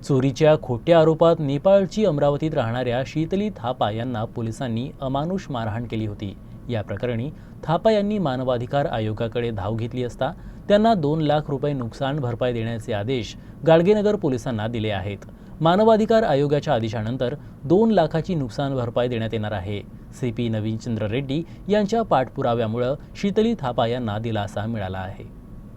चोरीच्या खोट्या आरोपात नेपाळची अमरावतीत राहणाऱ्या शीतली थापा यांना पोलिसांनी अमानुष मारहाण केली होती। या प्रकरणी थापा यांनी मानवाधिकार आयोगाकडे धाव घेतली असता त्यांना 2 लाख रुपये नुकसान भरपाई देण्याचे आदेश गाडगेनगर पोलिसांना दिले आहेत। मानवाधिकार आयोगाच्या आदेशानंतर 2 लाखाची नुकसान भरपाई देण्यात येणार आहे। सीपी नवीनचंद्र रेड्डी यांच्या पाठपुराव्यामुळे शीतली थापा यांना दिलासा मिळाला आहे।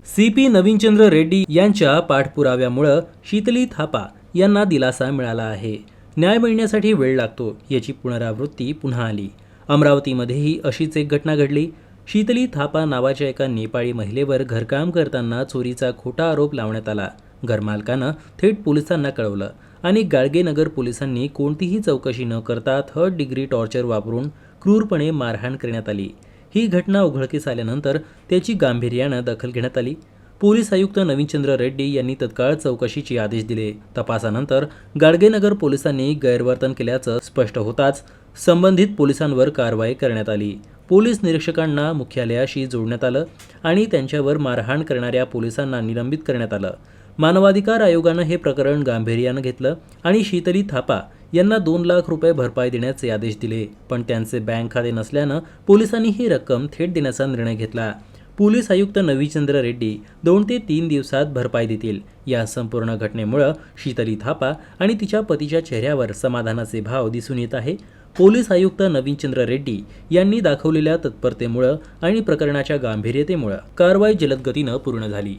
सीपी नवीनचंद्र रेड्डी यांच्या पाठपुराव्यामुळे शीतली थापा यांना दिलासा मिळाला आहे। न्याय मिळण्यासाठी वेळ लागतो याची पुनरावृत्ती पुन्हा आली। अमरावतीमध्येही अशीच एक घटना घडली। शीतली थापा नावाच्या एका नेपाळी महिलेवर घरकाम करताना चोरीचा खोटा आरोप लावण्यात आला। घरमालकानं थेट पोलिसांना कळवलं आणि गाडगेनगर पोलिसांनी कोणतीही चौकशी न करता 3rd डिग्री टॉर्चर वापरून क्रूरपणे मारहाण करण्यात आली। ही घटना उघडकीस आल्यानंतर त्याची गांभीर्यानं दखल घेण्यात आली। पोलीस आयुक्त नवीनचंद्र रेड्डी यांनी तत्काळ चौकशीचे आदेश दिले। तपासानंतर गाडगेनगर पोलिसांनी गैरवर्तन केल्याचं स्पष्ट होताच संबंधित पोलिसांवर कारवाई करण्यात आली। पोलीस निरीक्षकांना मुख्यालयाशी जोडण्यात आलं आणि त्यांच्यावर मारहाण करणाऱ्या पोलिसांना निलंबित करण्यात आलं। मानवाधिकार आयोगानं हे प्रकरण गांभीर्यानं घेतलं आणि शीतली थापा यांना 2 लाख रुपये भरपाई देण्याचे आदेश दिले, पण त्यांचे बँक खाते नसल्यानं पोलिसांनी ही रक्कम थेट देण्याचा निर्णय घेतला। पोलीस आयुक्त नवीनचंद्र रेड्डी 2 ते 3 दिवसात भरपाई देतील। या संपूर्ण घटनेमुळे शीतली थापा आणि तिच्या पतीच्या चेहऱ्यावर समाधानाचे भाव दिसून येत आहे। पोलीस आयुक्त नवीनचंद्र रेड्डी यांनी दाखवलेल्या तत्परतेमुळे आणि प्रकरणाच्या गांभीर्यतेमुळे कारवाई जलद गतीनं पूर्ण झाली।